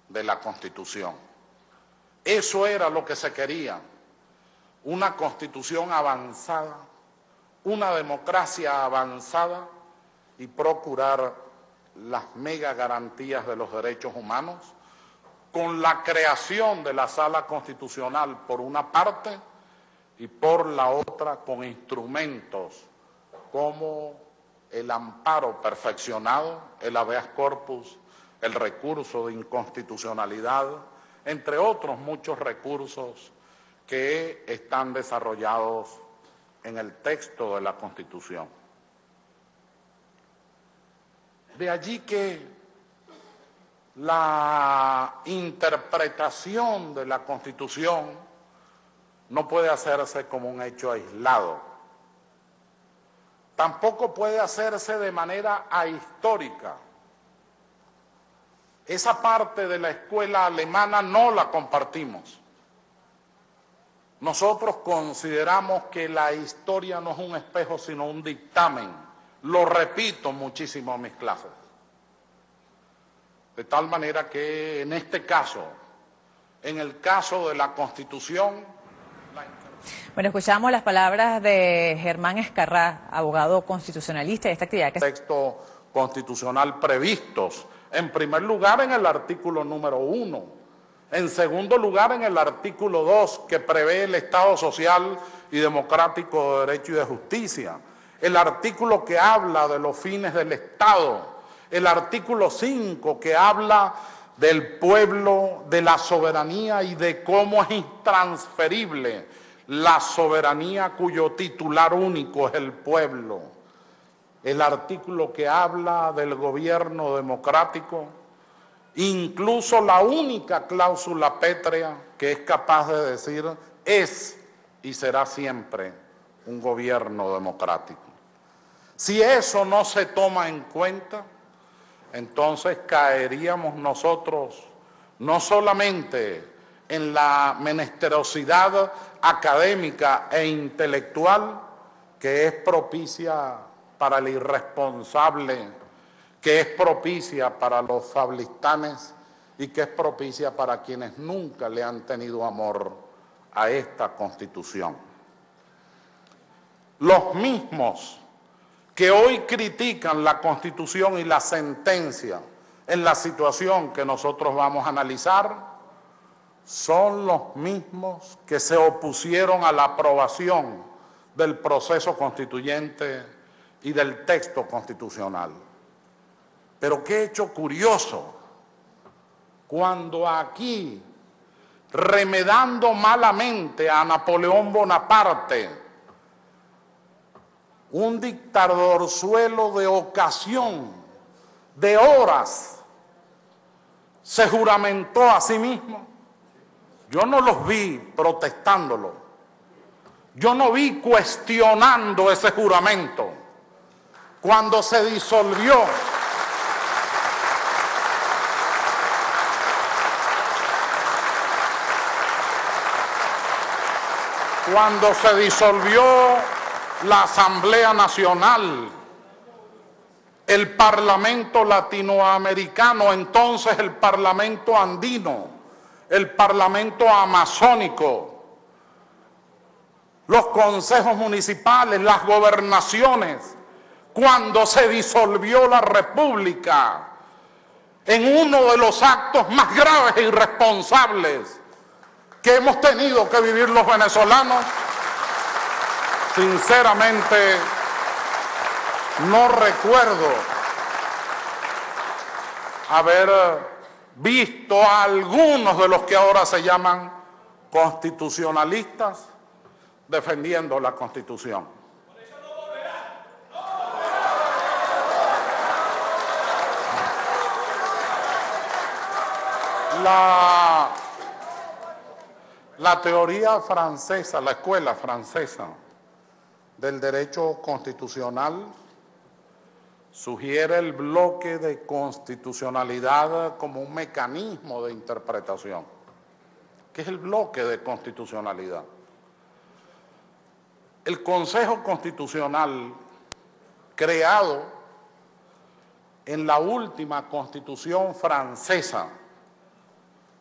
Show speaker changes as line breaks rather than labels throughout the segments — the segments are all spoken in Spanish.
de la Constitución. Eso era lo que se quería, una Constitución avanzada, una democracia avanzada y procurar las mega garantías de los derechos humanos con la creación de la Sala Constitucional por una parte y por la otra con instrumentos como el amparo perfeccionado, el habeas corpus, el recurso de inconstitucionalidad, entre otros muchos recursos que están desarrollados en el texto de la Constitución. De allí que la interpretación de la Constitución no puede hacerse como un hecho aislado. Tampoco puede hacerse de manera ahistórica. Esa parte de la escuela alemana no la compartimos. Nosotros consideramos que la historia no es un espejo, sino un dictamen. Lo repito muchísimo en mis clases. De tal manera que en este caso, en el caso de la Constitución...
Bueno, escuchamos las palabras de Germán Escarrá, abogado constitucionalista de esta actividad.
Texto constitucional previstos, en primer lugar en el artículo número 1, en segundo lugar en el artículo 2, que prevé el Estado social y democrático de derecho y de justicia, el artículo que habla de los fines del Estado, el artículo 5 que habla del pueblo, de la soberanía y de cómo es intransferible la soberanía cuyo titular único es el pueblo, el artículo que habla del gobierno democrático, incluso la única cláusula pétrea que es capaz de decir es y será siempre un gobierno democrático. Si eso no se toma en cuenta, entonces caeríamos nosotros no solamente en la menesterosidad académica e intelectual que es propicia para el irresponsable, que es propicia para los fablistanes y que es propicia para quienes nunca le han tenido amor a esta Constitución. Los mismos que hoy critican la Constitución y la sentencia en la situación que nosotros vamos a analizar, son los mismos que se opusieron a la aprobación del proceso constituyente y del texto constitucional. Pero qué hecho curioso, cuando aquí, remedando malamente a Napoleón Bonaparte, un dictadorzuelo de ocasión, de horas, se juramentó a sí mismo. Yo no los vi protestándolo, yo no vi cuestionando ese juramento. Cuando se disolvió, la Asamblea Nacional, el Parlamento latinoamericano, entonces el Parlamento andino, el Parlamento amazónico, los consejos municipales, las gobernaciones, cuando se disolvió la República, en uno de los actos más graves e irresponsables que hemos tenido que vivir los venezolanos, sinceramente no recuerdo haber visto a algunos de los que ahora se llaman constitucionalistas defendiendo la Constitución. La teoría francesa, la escuela francesa del derecho constitucional sugiere el bloque de constitucionalidad como un mecanismo de interpretación. ¿Qué es el bloque de constitucionalidad? El Consejo Constitucional, creado en la última Constitución francesa,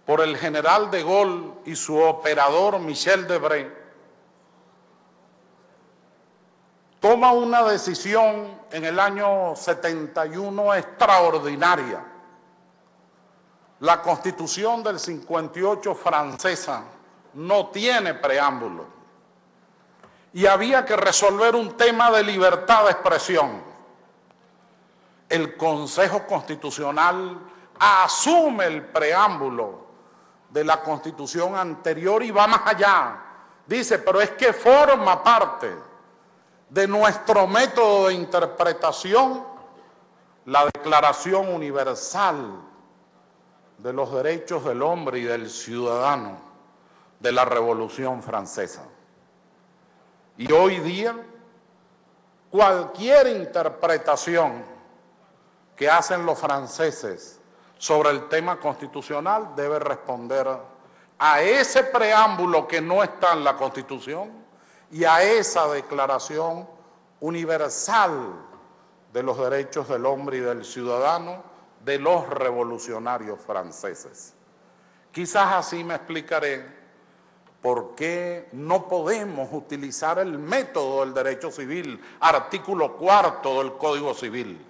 por el general de Gaulle y su operador Michel Debré, toma una decisión en el año 71 extraordinaria. La Constitución del 58 francesa no tiene preámbulo y había que resolver un tema de libertad de expresión. El Consejo Constitucional asume el preámbulo de la Constitución anterior y va más allá. Dice, pero es que forma parte de nuestro método de interpretación la Declaración Universal de los Derechos del Hombre y del Ciudadano de la Revolución Francesa. Y hoy día, cualquier interpretación que hacen los franceses sobre el tema constitucional debe responder a ese preámbulo que no está en la Constitución y a esa Declaración Universal de los Derechos del Hombre y del Ciudadano de los revolucionarios franceses. Quizás así me explicaré por qué no podemos utilizar el método del derecho civil, artículo 4 del Código Civil.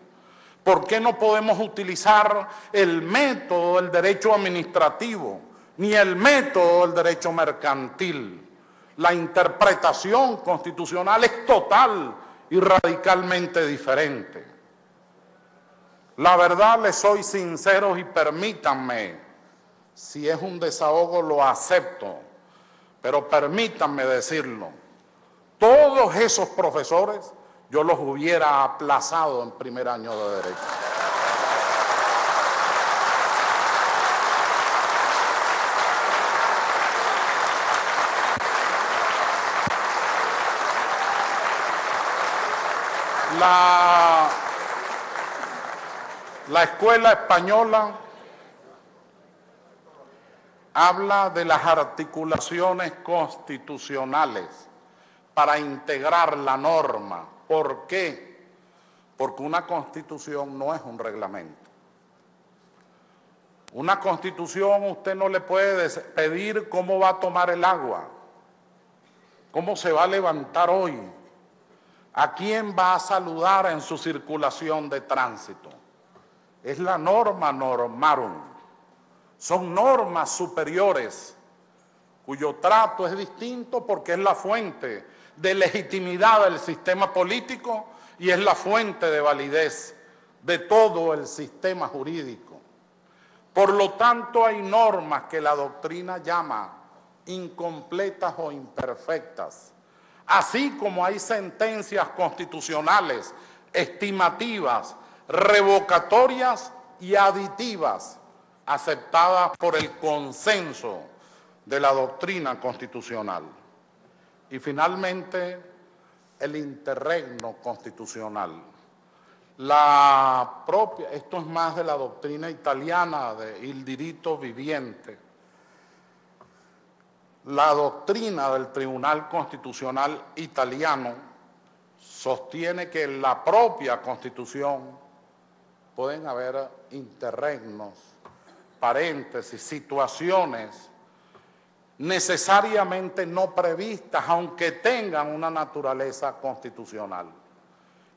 ¿Por qué no podemos utilizar el método del derecho administrativo, ni el método del derecho mercantil? La interpretación constitucional es total y radicalmente diferente. La verdad, les soy sincero y permítanme, si es un desahogo lo acepto, pero permítanme decirlo, todos esos profesores yo los hubiera aplazado en primer año de Derecho. La escuela española habla de las articulaciones constitucionales para integrar la norma. ¿Por qué? Porque una constitución no es un reglamento. Una constitución usted no le puede pedir cómo va a tomar el agua, cómo se va a levantar hoy, a quién va a saludar en su circulación de tránsito. Es la norma normarum. Son normas superiores cuyo trato es distinto porque es la fuente de legitimidad del sistema político y es la fuente de validez de todo el sistema jurídico. Por lo tanto, hay normas que la doctrina llama incompletas o imperfectas, así como hay sentencias constitucionales estimativas, revocatorias y aditivas aceptadas por el consenso de la doctrina constitucional. Y finalmente, el interregno constitucional. Esto es más de la doctrina italiana de Il diritto viviente. La doctrina del Tribunal Constitucional italiano sostiene que en la propia Constitución pueden haber interregnos, paréntesis, situaciones necesariamente no previstas, aunque tengan una naturaleza constitucional.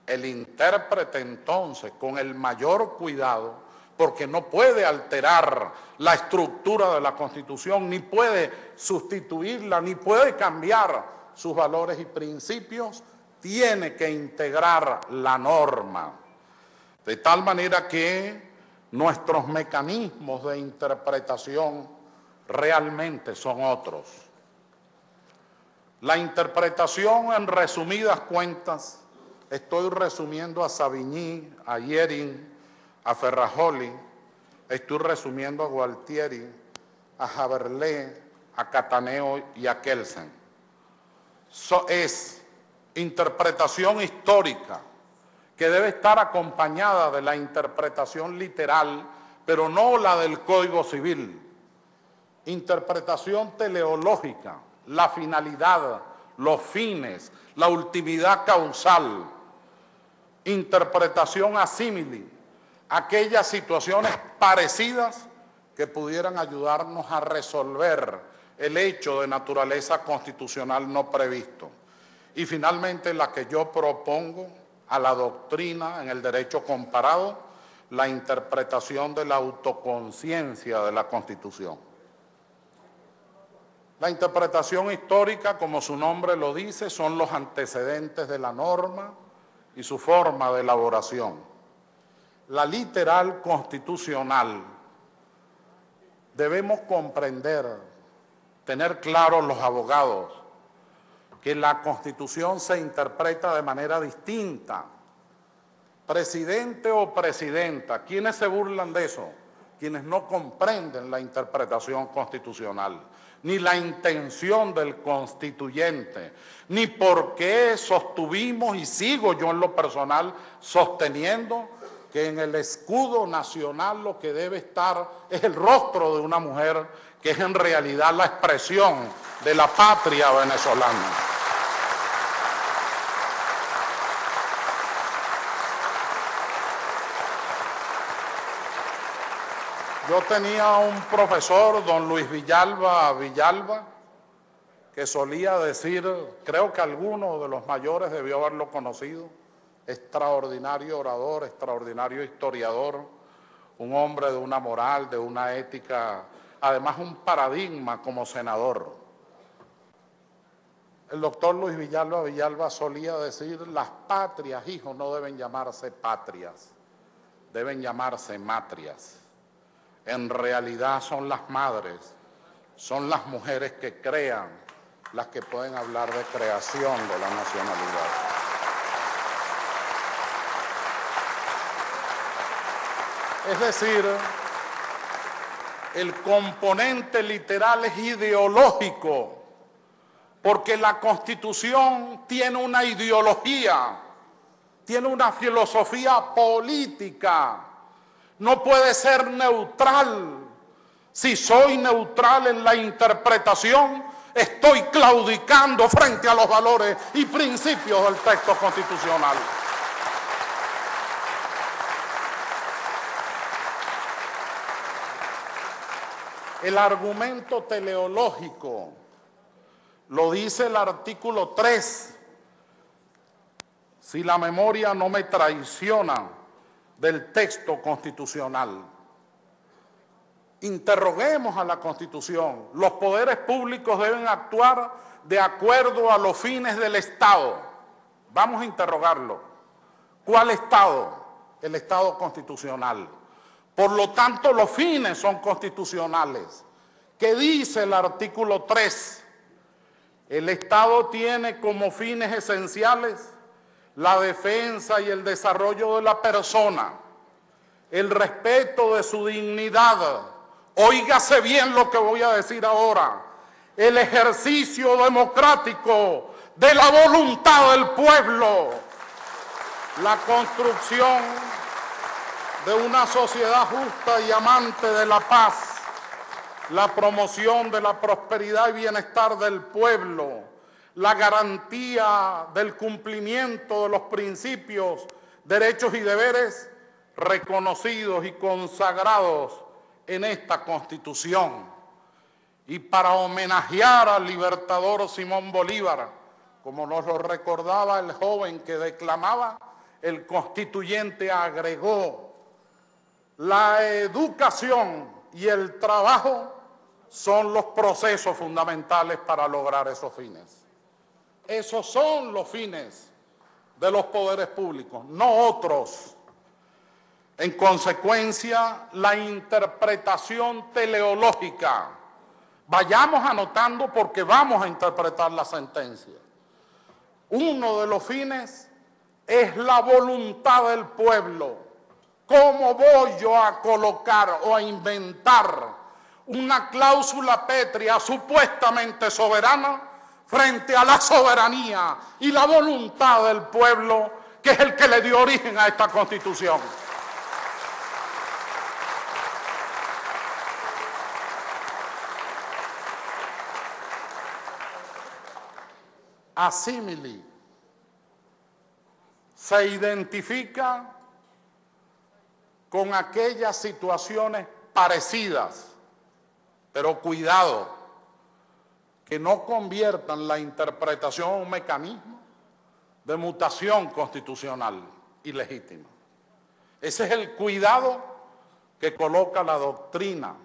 El intérprete entonces, con el mayor cuidado, porque no puede alterar la estructura de la Constitución, ni puede sustituirla, ni puede cambiar sus valores y principios, tiene que integrar la norma, de tal manera que nuestros mecanismos de interpretación realmente son otros. La interpretación, en resumidas cuentas, estoy resumiendo a Savigny, a Jering, a Ferrajoli, estoy resumiendo a Gualtieri, a Jaberlet, a Cataneo y a Kelsen. Es interpretación histórica que debe estar acompañada de la interpretación literal, pero no la del Código Civil. Interpretación teleológica, la finalidad, los fines, la ultimidad causal. Interpretación asímili, aquellas situaciones parecidas que pudieran ayudarnos a resolver el hecho de naturaleza constitucional no previsto. Y finalmente la que yo propongo a la doctrina en el derecho comparado, la interpretación de la autoconciencia de la Constitución. La interpretación histórica, como su nombre lo dice, son los antecedentes de la norma y su forma de elaboración. La literal constitucional, debemos comprender, tener claros los abogados, que la Constitución se interpreta de manera distinta. Presidente o presidenta, ¿quiénes se burlan de eso? Quienes no comprenden la interpretación constitucional, ni la intención del constituyente, ni por qué sostuvimos, y sigo yo en lo personal sosteniendo, que en el escudo nacional lo que debe estar es el rostro de una mujer, que es en realidad la expresión de la patria venezolana. Yo tenía un profesor, don Luis Villalba, que solía decir, creo que alguno de los mayores debió haberlo conocido, extraordinario orador, extraordinario historiador, un hombre de una moral, de una ética, además un paradigma como senador. El doctor Luis Villalba solía decir, las patrias, hijos, no deben llamarse patrias, deben llamarse matrias. En realidad son las madres, son las mujeres que crean, las que pueden hablar de creación de la nacionalidad. Es decir, el componente literal es ideológico, porque la Constitución tiene una ideología, tiene una filosofía política. No puede ser neutral. Si soy neutral en la interpretación, estoy claudicando frente a los valores y principios del texto constitucional. El argumento teleológico lo dice el artículo 3, si la memoria no me traiciona, del texto constitucional. Interroguemos a la Constitución. Los poderes públicos deben actuar de acuerdo a los fines del Estado. Vamos a interrogarlo. ¿Cuál Estado? El Estado constitucional. Por lo tanto, los fines son constitucionales. ¿Qué dice el artículo 3? El Estado tiene como fines esenciales la defensa y el desarrollo de la persona, el respeto de su dignidad, óigase bien lo que voy a decir ahora, el ejercicio democrático de la voluntad del pueblo, la construcción de una sociedad justa y amante de la paz, la promoción de la prosperidad y bienestar del pueblo, la garantía del cumplimiento de los principios, derechos y deberes reconocidos y consagrados en esta Constitución. Y para homenajear al libertador Simón Bolívar, como nos lo recordaba el joven que declamaba, el constituyente agregó: la educación y el trabajo son los procesos fundamentales para lograr esos fines. Esos son los fines de los poderes públicos, no otros. En consecuencia, la interpretación teleológica, vayamos anotando porque vamos a interpretar la sentencia. Uno de los fines es la voluntad del pueblo. ¿Cómo voy yo a colocar o a inventar una cláusula pétrea supuestamente soberana frente a la soberanía y la voluntad del pueblo, que es el que le dio origen a esta Constitución? Asímili se identifica con aquellas situaciones parecidas, pero cuidado, que no conviertan la interpretación en un mecanismo de mutación constitucional ilegítima. Ese es el cuidado que coloca la doctrina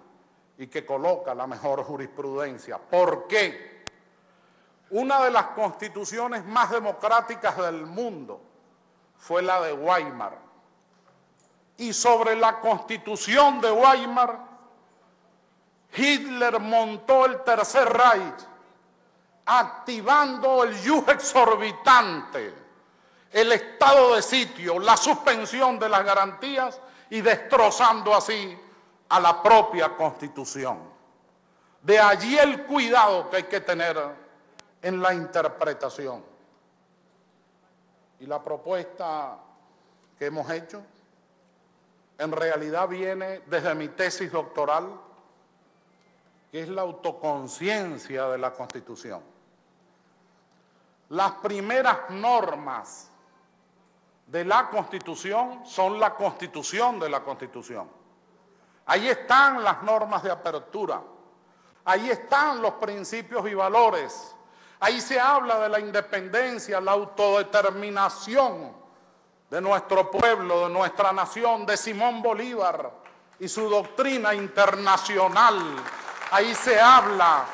y que coloca la mejor jurisprudencia. ¿Por qué? Una de las constituciones más democráticas del mundo fue la de Weimar. Y sobre la constitución de Weimar, Hitler montó el Tercer Reich, activando el ius exorbitante, el estado de sitio, la suspensión de las garantías y destrozando así a la propia Constitución. De allí el cuidado que hay que tener en la interpretación. Y la propuesta que hemos hecho, en realidad viene desde mi tesis doctoral, que es la autoconciencia de la Constitución. Las primeras normas de la Constitución son la Constitución de la Constitución. Ahí están las normas de apertura, ahí están los principios y valores, ahí se habla de la independencia, la autodeterminación de nuestro pueblo, de nuestra nación, de Simón Bolívar y su doctrina internacional. Ahí se habla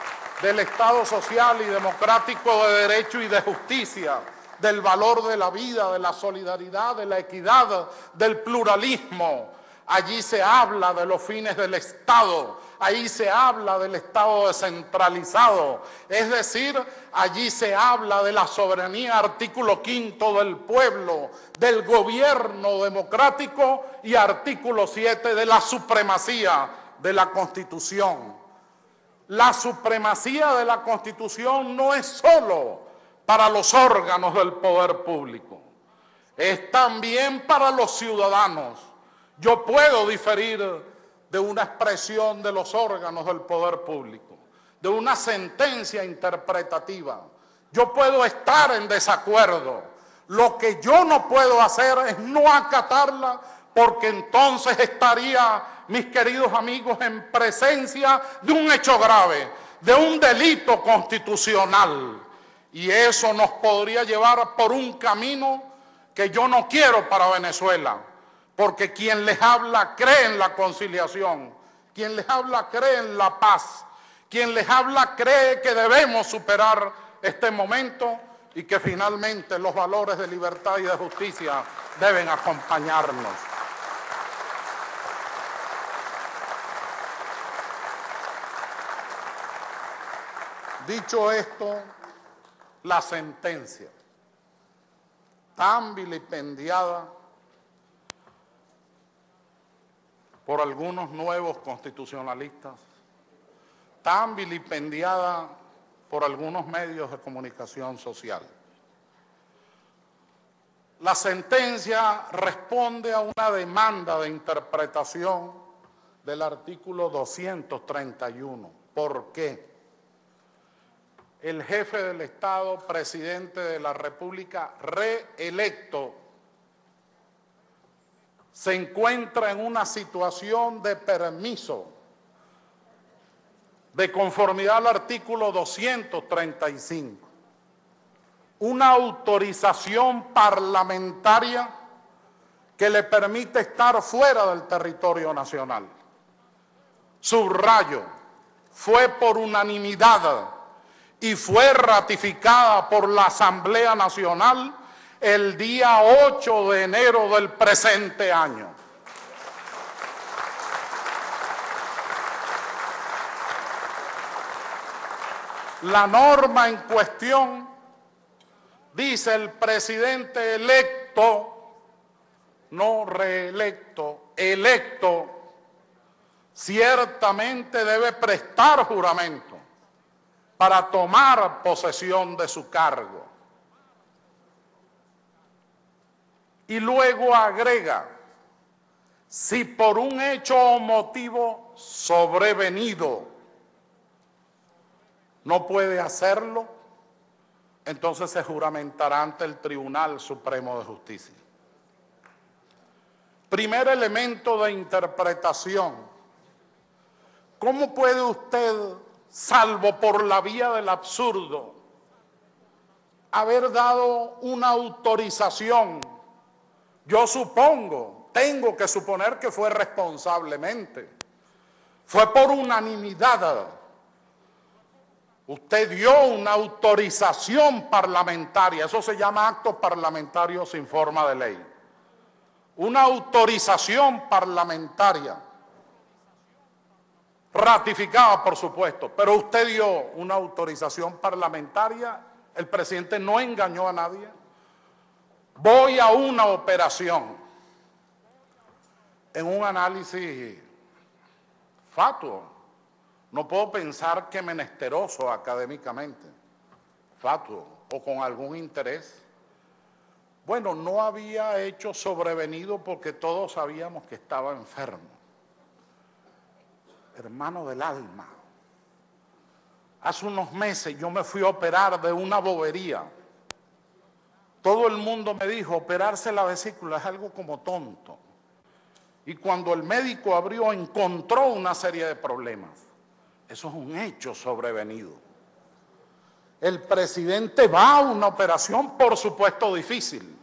del Estado social y democrático de derecho y de justicia, del valor de la vida, de la solidaridad, de la equidad, del pluralismo. Allí se habla de los fines del Estado, ahí se habla del Estado descentralizado, es decir, allí se habla de la soberanía, artículo 5 del pueblo, del gobierno democrático y artículo 7 de la supremacía de la Constitución. La supremacía de la Constitución no es solo para los órganos del poder público, es también para los ciudadanos. Yo puedo diferir de una expresión de los órganos del poder público, de una sentencia interpretativa. Yo puedo estar en desacuerdo. Lo que yo no puedo hacer es no acatarla, porque entonces estaría, mis queridos amigos, en presencia de un hecho grave, de un delito constitucional. Y eso nos podría llevar por un camino que yo no quiero para Venezuela. Porque quien les habla cree en la conciliación, quien les habla cree en la paz, quien les habla cree que debemos superar este momento y que finalmente los valores de libertad y de justicia deben acompañarnos. Dicho esto, la sentencia tan vilipendiada por algunos nuevos constitucionalistas, tan vilipendiada por algunos medios de comunicación social. La sentencia responde a una demanda de interpretación del artículo 231. ¿Por qué? El jefe del Estado, presidente de la República, reelecto, se encuentra en una situación de permiso, de conformidad al artículo 235, una autorización parlamentaria que le permite estar fuera del territorio nacional. Subrayo, fue por unanimidad y fue ratificada por la Asamblea Nacional el día 8 de enero del presente año. La norma en cuestión dice: el presidente electo, no reelecto, electo, ciertamente debe prestar juramento para tomar posesión de su cargo. Y luego agrega: si por un hecho o motivo sobrevenido no puede hacerlo, entonces se juramentará ante el Tribunal Supremo de Justicia. Primer elemento de interpretación: ¿Cómo puede usted, salvo por la vía del absurdo, haber dado una autorización? Yo supongo, tengo que suponer que fue responsablemente, fue por unanimidad. Usted dio una autorización parlamentaria, eso se llama acto parlamentario sin forma de ley. Una autorización parlamentaria, ratificada por supuesto, pero usted dio una autorización parlamentaria, el presidente no engañó a nadie. Voy a una operación en un análisis fatuo. No puedo pensar que menesteroso académicamente, fatuo o con algún interés. Bueno, no había hecho sobrevenido porque todos sabíamos que estaba enfermo. Hermano del alma, hace unos meses yo me fui a operar de una bobería. Todo el mundo me dijo, operarse la vesícula es algo como tonto. Y cuando el médico abrió, encontró una serie de problemas. Eso es un hecho sobrevenido. El presidente va a una operación, por supuesto, difícil,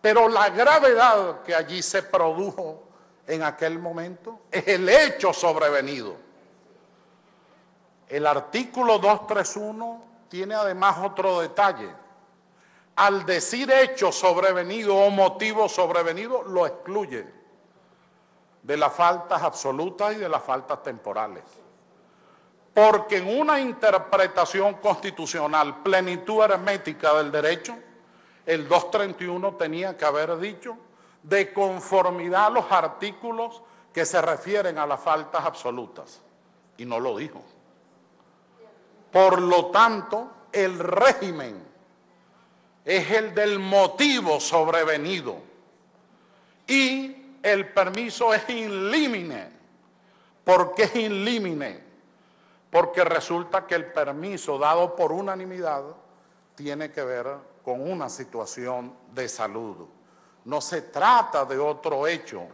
pero la gravedad que allí se produjo en aquel momento es el hecho sobrevenido. El artículo 231 tiene además otro detalle. Al decir hecho sobrevenido o motivo sobrevenido, lo excluye de las faltas absolutas y de las faltas temporales. Porque en una interpretación constitucional, plenitud hermética del derecho, el 231 tenía que haber dicho de conformidad a los artículos que se refieren a las faltas absolutas, y no lo dijo. Por lo tanto, el régimen es el del motivo sobrevenido y el permiso es in limine. ¿Por qué es in limine? Porque resulta que el permiso dado por unanimidad tiene que ver con una situación de salud. No se trata de otro hecho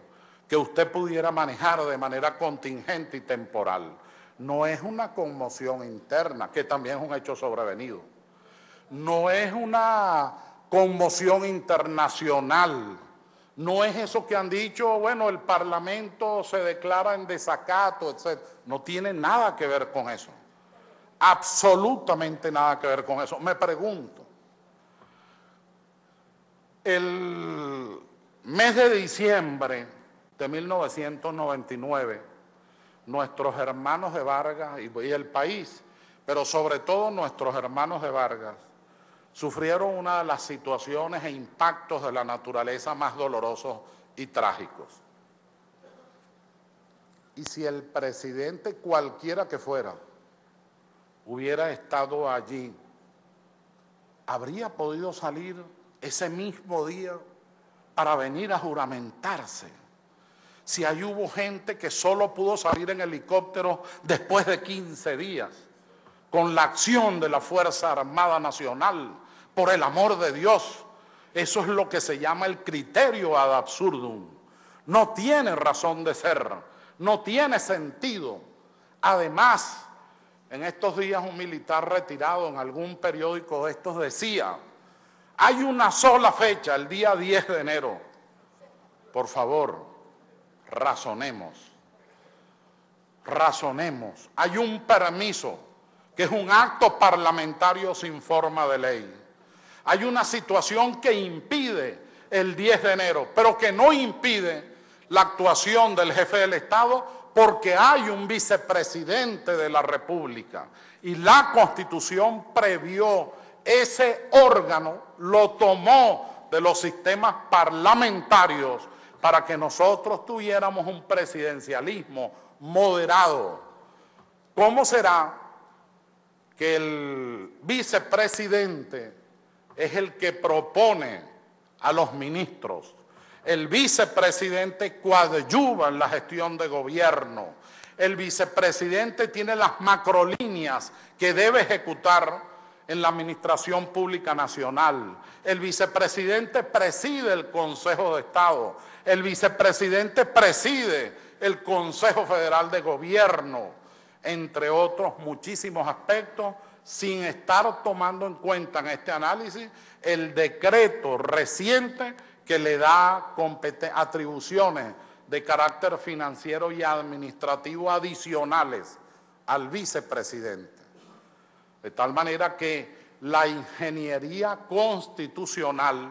que usted pudiera manejar de manera contingente y temporal. No es una conmoción interna, que también es un hecho sobrevenido. No es una conmoción internacional. No es eso que han dicho, bueno, el Parlamento se declara en desacato, etc. No tiene nada que ver con eso. Absolutamente nada que ver con eso. Me pregunto, el mes de diciembre de 1999, nuestros hermanos de Vargas y el país, pero sobre todo nuestros hermanos de Vargas, sufrieron una de las situaciones e impactos de la naturaleza más dolorosos y trágicos. Y si el presidente, cualquiera que fuera, hubiera estado allí, ¿habría podido salir ese mismo día para venir a juramentarse? Si ahí hubo gente que solo pudo salir en helicóptero después de 15 días, con la acción de la Fuerza Armada Nacional, por el amor de Dios, eso es lo que se llama el criterio ad absurdum. No tiene razón de ser, no tiene sentido. Además, en estos días un militar retirado en algún periódico de estos decía, hay una sola fecha, el día 10 de enero. Por favor, razonemos. Razonemos. Hay un permiso, que es un acto parlamentario sin forma de ley. Hay una situación que impide el 10 de enero, pero que no impide la actuación del jefe del Estado porque hay un vicepresidente de la República y la Constitución previó ese órgano, lo tomó de los sistemas parlamentarios para que nosotros tuviéramos un presidencialismo moderado. ¿Cómo será que el vicepresidente es el que propone a los ministros? El vicepresidente coadyuva en la gestión de gobierno. El vicepresidente tiene las macrolíneas que debe ejecutar en la Administración Pública Nacional. El vicepresidente preside el Consejo de Estado. El vicepresidente preside el Consejo Federal de Gobierno. entre otros muchísimos aspectos, sin estar tomando en cuenta en este análisis el decreto reciente que le da atribuciones de carácter financiero y administrativo adicionales al vicepresidente. De tal manera que la ingeniería constitucional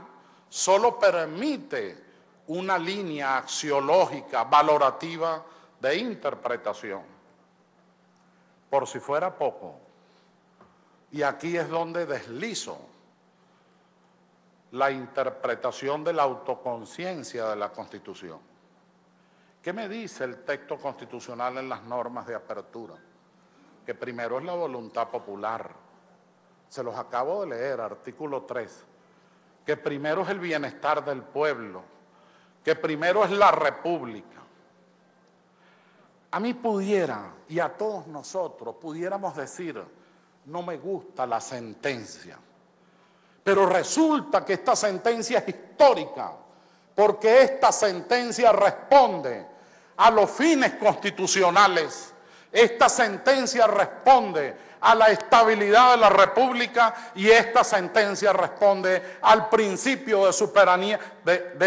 solo permite una línea axiológica, valorativa de interpretación. Por si fuera poco, y aquí es donde deslizo la interpretación de la autoconciencia de la Constitución. ¿Qué me dice el texto constitucional en las normas de apertura? Que primero es la voluntad popular. Se los acabo de leer, artículo 3. Que primero es el bienestar del pueblo. Que primero es la república. A mí pudiera, y a todos nosotros, pudiéramos decir, no me gusta la sentencia. Pero resulta que esta sentencia es histórica, porque esta sentencia responde a los fines constitucionales. Esta sentencia responde a la estabilidad de la República y esta sentencia responde al principio de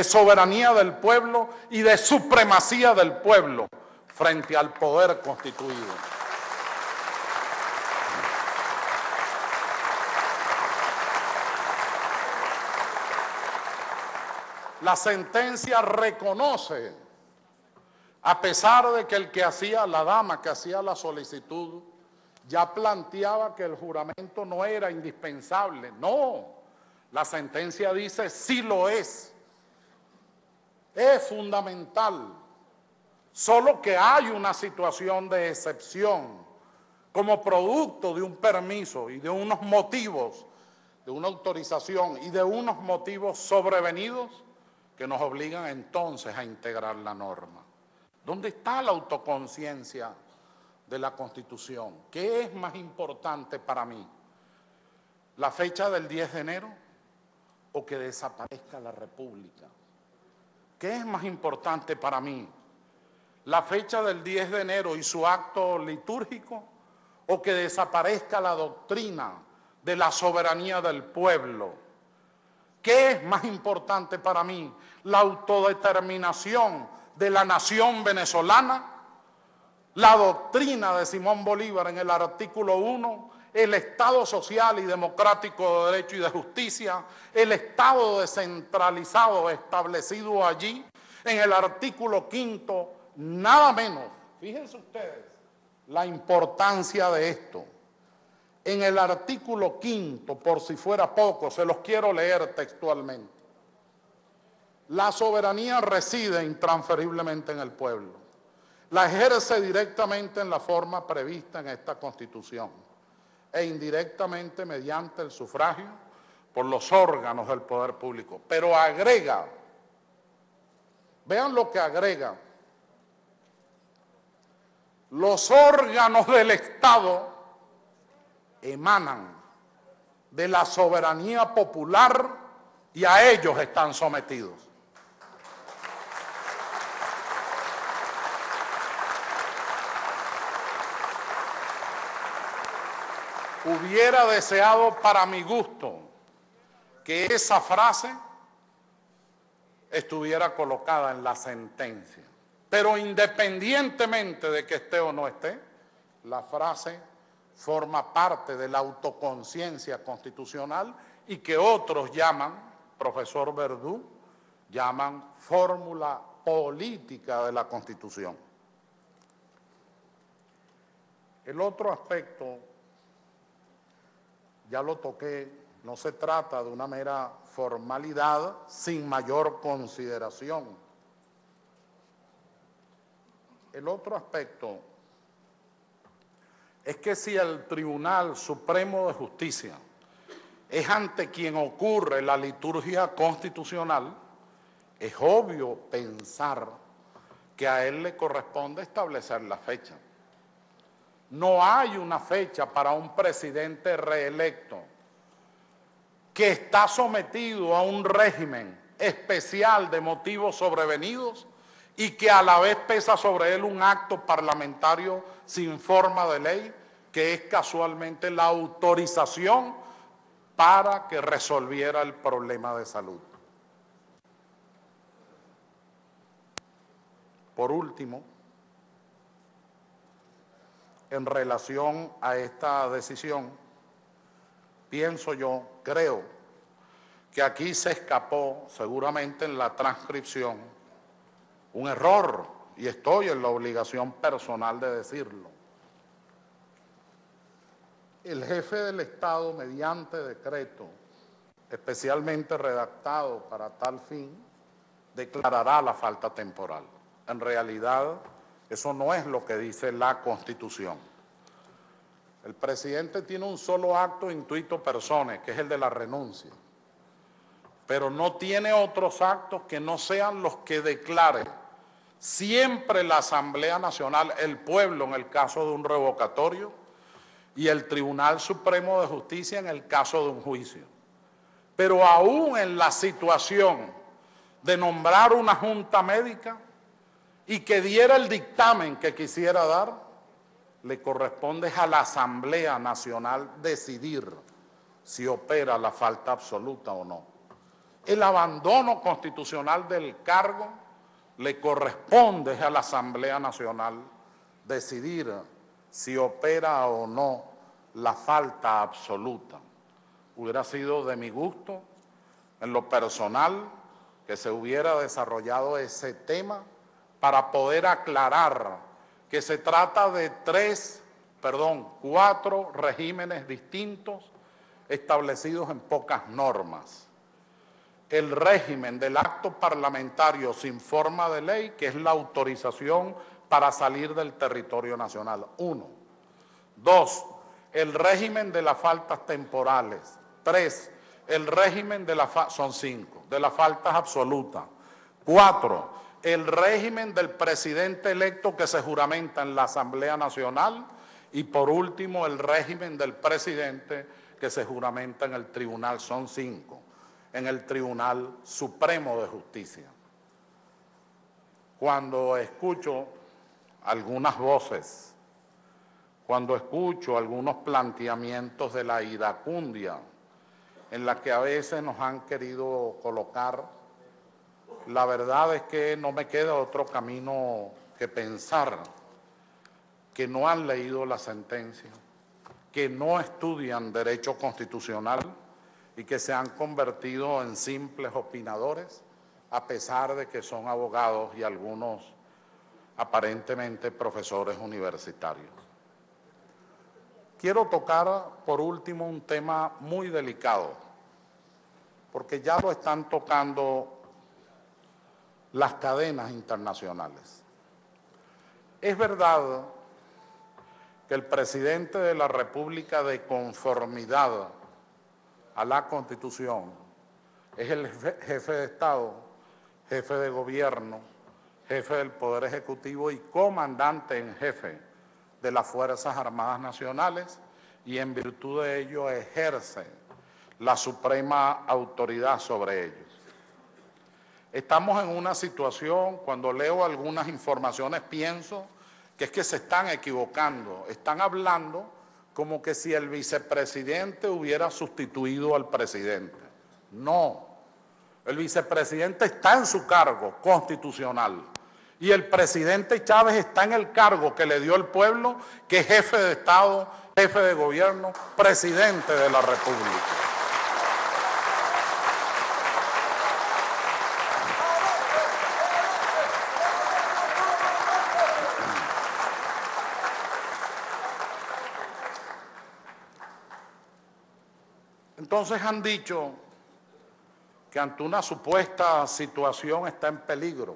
soberanía del pueblo y de supremacía del pueblo frente al poder constituido. La sentencia reconoce, a pesar de que el que hacía, la dama que hacía la solicitud, ya planteaba que el juramento no era indispensable. No, la sentencia dice sí lo es fundamental, solo que hay una situación de excepción como producto de un permiso y de unos motivos, de una autorización y de unos motivos sobrevenidos que nos obligan entonces a integrar la norma. ¿Dónde está la autoconciencia de la Constitución? ¿Qué es más importante para mí? ¿La fecha del 10 de enero o que desaparezca la República? ¿Qué es más importante para mí? ¿La fecha del 10 de enero y su acto litúrgico o que desaparezca la doctrina de la soberanía del pueblo? ¿Qué es más importante para mí? ¿La autodeterminación de la nación venezolana? La doctrina de Simón Bolívar en el artículo 1, el Estado social y democrático de derecho y de justicia, el Estado descentralizado establecido allí, en el artículo 5, nada menos. Fíjense ustedes la importancia de esto. En el artículo 5, por si fuera poco, se los quiero leer textualmente. La soberanía reside intransferiblemente en el pueblo. La ejerce directamente en la forma prevista en esta Constitución e indirectamente mediante el sufragio por los órganos del poder público. Pero agrega, vean lo que agrega, los órganos del Estado emanan de la soberanía popular y a ellos están sometidos. Hubiera deseado para mi gusto que esa frase estuviera colocada en la sentencia. Pero independientemente de que esté o no esté, la frase forma parte de la autoconciencia constitucional y que otros llaman, profesor Verdú, llaman fórmula política de la Constitución. El otro aspecto, ya lo toqué, no se trata de una mera formalidad sin mayor consideración. El otro aspecto es que si el Tribunal Supremo de Justicia es ante quien ocurre la liturgia constitucional, es obvio pensar que a él le corresponde establecer la fecha. No hay una fecha para un presidente reelecto que está sometido a un régimen especial de motivos sobrevenidos y que a la vez pesa sobre él un acto parlamentario sin forma de ley, que es casualmente la autorización para que resolviera el problema de salud. Por último, en relación a esta decisión, pienso yo, creo, que aquí se escapó seguramente en la transcripción un error, y estoy en la obligación personal de decirlo. El jefe del Estado, mediante decreto, especialmente redactado para tal fin, declarará la falta temporal. En realidad, eso no es lo que dice la Constitución. El presidente tiene un solo acto intuito personae, que es el de la renuncia, pero no tiene otros actos que no sean los que declare siempre la Asamblea Nacional, el pueblo en el caso de un revocatorio y el Tribunal Supremo de Justicia en el caso de un juicio. Pero aún en la situación de nombrar una junta médica y que diera el dictamen que quisiera dar, le corresponde a la Asamblea Nacional decidir si opera la falta absoluta o no. El abandono constitucional del cargo le corresponde a la Asamblea Nacional decidir si opera o no la falta absoluta. Hubiera sido de mi gusto, en lo personal, que se hubiera desarrollado ese tema para poder aclarar que se trata de cuatro regímenes distintos establecidos en pocas normas. El régimen del acto parlamentario sin forma de ley, que es la autorización para salir del territorio nacional, 1. 2, el régimen de las faltas temporales. 3, el régimen de las son 5, de las faltas absolutas. 4, el régimen del presidente electo que se juramenta en la Asamblea Nacional. Y por último, el régimen del presidente que se juramenta en el tribunal, son 5, en el Tribunal Supremo de Justicia. Cuando escucho algunas voces, cuando escucho algunos planteamientos de la iracundia en la que a veces nos han querido colocar, la verdad es que no me queda otro camino que pensar que no han leído la sentencia, que no estudian derecho constitucional y que se han convertido en simples opinadores, a pesar de que son abogados y algunos aparentemente profesores universitarios. Quiero tocar por último un tema muy delicado, porque ya lo están tocando las cadenas internacionales. Es verdad que el presidente de la República, de conformidad a la Constitución, es el jefe de Estado, jefe de gobierno, jefe del Poder Ejecutivo y comandante en jefe de las Fuerzas Armadas Nacionales, y en virtud de ello ejerce la suprema autoridad sobre ellos. Estamos en una situación, cuando leo algunas informaciones pienso que es que se están equivocando, están hablando como que si el vicepresidente hubiera sustituido al presidente. No, el vicepresidente está en su cargo constitucional y el presidente Chávez está en el cargo que le dio el pueblo, que es jefe de Estado, jefe de gobierno, presidente de la República. Entonces han dicho que ante una supuesta situación está en peligro.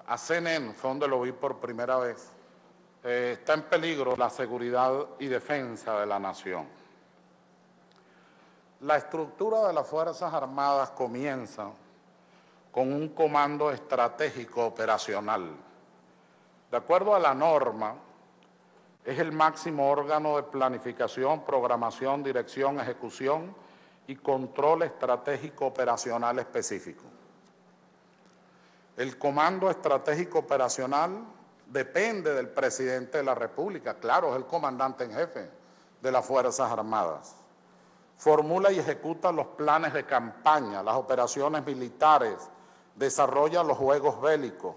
A CNN fue donde lo vi por primera vez. Está en peligro la seguridad y defensa de la nación. La estructura de las Fuerzas Armadas comienza con un comando estratégico operacional. De acuerdo a la norma, es el máximo órgano de planificación, programación, dirección, ejecución y control estratégico operacional específico. El Comando Estratégico Operacional depende del presidente de la República, claro, es el comandante en jefe de las Fuerzas Armadas. Formula y ejecuta los planes de campaña, las operaciones militares, desarrolla los juegos bélicos,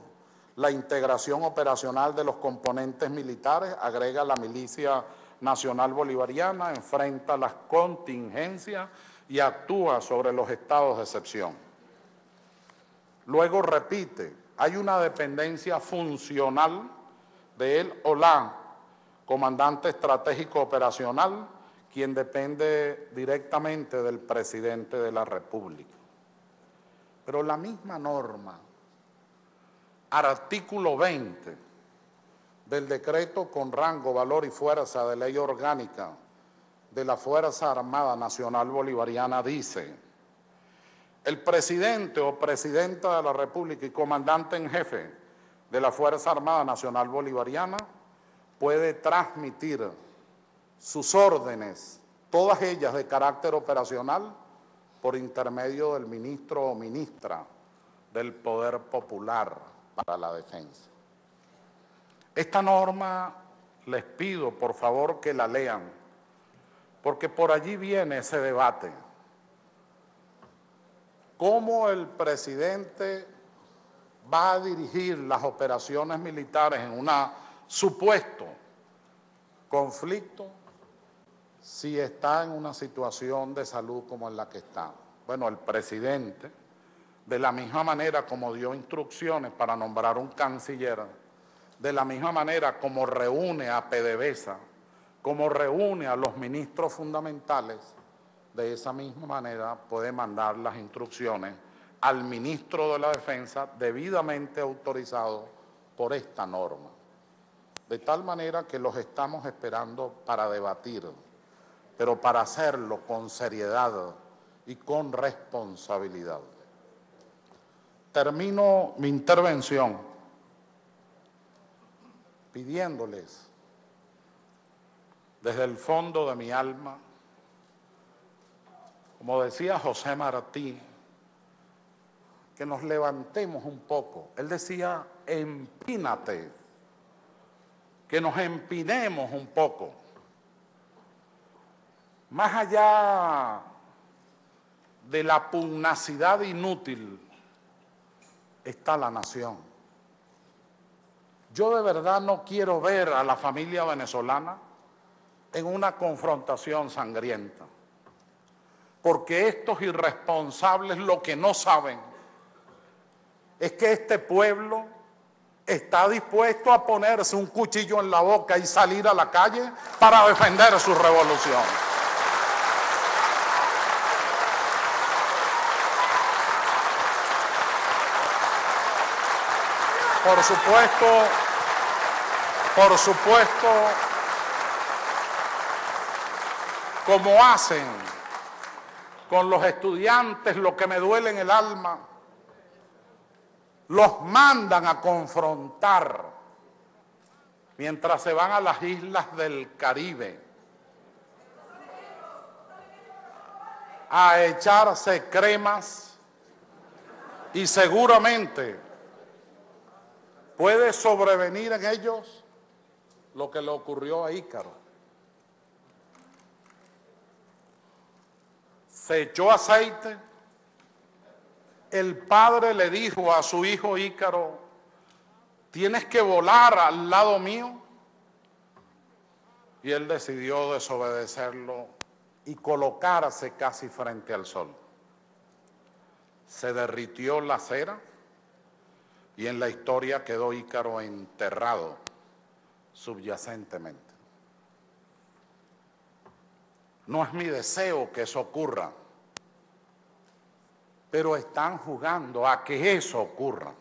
la integración operacional de los componentes militares, agrega la Milicia Nacional Bolivariana, enfrenta las contingencias y actúa sobre los estados de excepción. Luego repite, hay una dependencia funcional de él o la comandante estratégico operacional, quien depende directamente del presidente de la República. Pero la misma norma, artículo 20 del decreto con rango, valor y fuerza de ley orgánica de la Fuerza Armada Nacional Bolivariana dice: el presidente o presidenta de la República y comandante en jefe de la Fuerza Armada Nacional Bolivariana puede transmitir sus órdenes, todas ellas de carácter operacional, por intermedio del ministro o ministra del Poder Popular para la Defensa. Esta norma les pido por favor que la lean, porque por allí viene ese debate. ¿Cómo el presidente va a dirigir las operaciones militares en un supuesto conflicto si está en una situación de salud como en la que está? Bueno, el presidente, de la misma manera como dio instrucciones para nombrar un canciller, de la misma manera como reúne a PDVSA, como reúne a los ministros fundamentales, de esa misma manera puede mandar las instrucciones al ministro de la Defensa debidamente autorizado por esta norma. De tal manera que los estamos esperando para debatir, pero para hacerlo con seriedad y con responsabilidad. Termino mi intervención pidiéndoles desde el fondo de mi alma, como decía José Martí, que nos levantemos un poco. Él decía, empínate, que nos empinemos un poco. Más allá de la pugnacidad inútil está la nación. Yo de verdad no quiero ver a la familia venezolana en una confrontación sangrienta, porque estos irresponsables lo que no saben es que este pueblo está dispuesto a ponerse un cuchillo en la boca y salir a la calle para defender su revolución. Por supuesto, como hacen con los estudiantes, lo que me duele en el alma, los mandan a confrontar mientras se van a las islas del Caribe a echarse cremas y seguramente puede sobrevenir en ellos lo que le ocurrió a Ícaro. Se echó aceite, el padre le dijo a su hijo Ícaro, tienes que volar al lado mío, y él decidió desobedecerlo y colocarse casi frente al sol. Se derritió la cera y en la historia quedó Ícaro enterrado subyacentemente. No es mi deseo que eso ocurra, pero están jugando a que eso ocurra.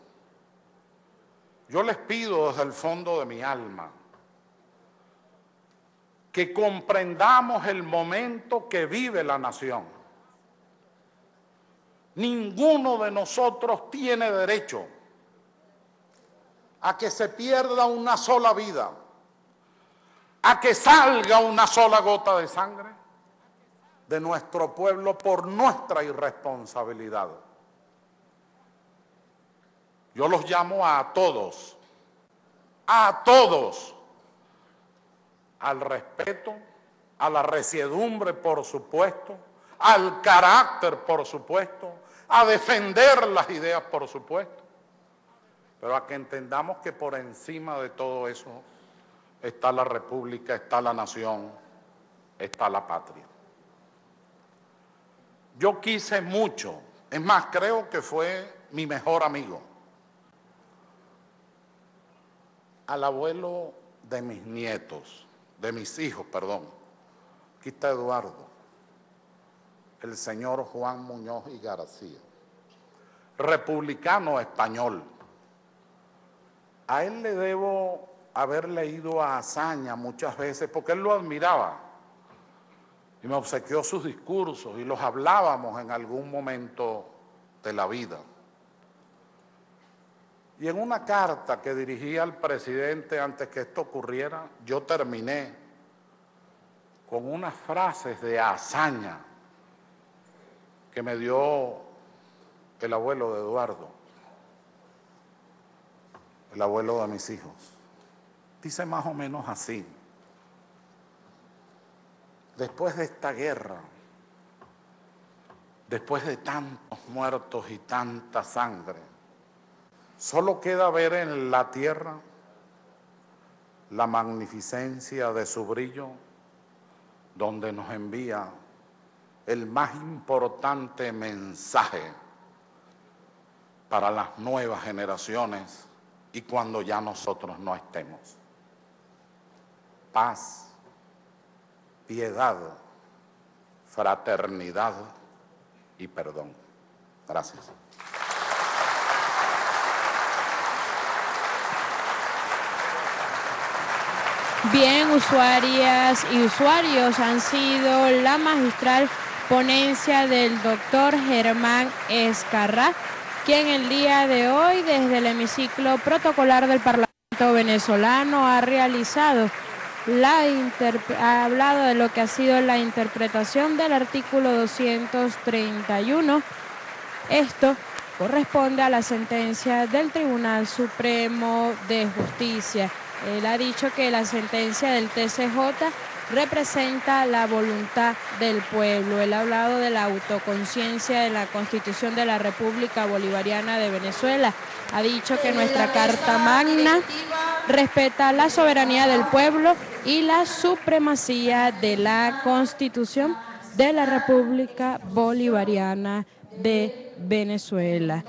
Yo les pido desde el fondo de mi alma que comprendamos el momento que vive la nación. Ninguno de nosotros tiene derecho a que se pierda una sola vida, a que salga una sola gota de sangre de nuestro pueblo por nuestra irresponsabilidad. Yo los llamo a todos, al respeto, a la resiedumbre, por supuesto, al carácter, por supuesto, a defender las ideas, por supuesto, pero a que entendamos que por encima de todo eso está la República, está la nación, está la patria. Yo quise mucho, es más, creo que fue mi mejor amigo, al abuelo de mis nietos, de mis hijos, perdón. Aquí está Eduardo, el señor Juan Muñoz y García, republicano español. A él le debo haber leído a Azaña muchas veces porque él lo admiraba y me obsequió sus discursos y los hablábamos en algún momento de la vida. Y en una carta que dirigí al presidente antes que esto ocurriera, yo terminé con unas frases de Azaña que me dio el abuelo de Eduardo, el abuelo de mis hijos. Dice más o menos así: después de esta guerra, después de tantos muertos y tanta sangre, solo queda ver en la tierra la magnificencia de su brillo, donde nos envía el más importante mensaje para las nuevas generaciones y cuando ya nosotros no estemos. Paz, piedad, fraternidad y perdón. Gracias.
Bien, usuarias y usuarios, han sido la magistral ponencia del doctor Germán Escarrá, quien el día de hoy desde el hemiciclo protocolar del Parlamento venezolano ha realizado ha hablado de lo que ha sido la interpretación del artículo 231. Esto corresponde a la sentencia del Tribunal Supremo de Justicia. Él ha dicho que la sentencia del TCJ representa la voluntad del pueblo. Él ha hablado de la autoconciencia de la Constitución de la República Bolivariana de Venezuela. Ha dicho que nuestra Carta Magna respeta la soberanía del pueblo y la supremacía de la Constitución de la República Bolivariana de Venezuela.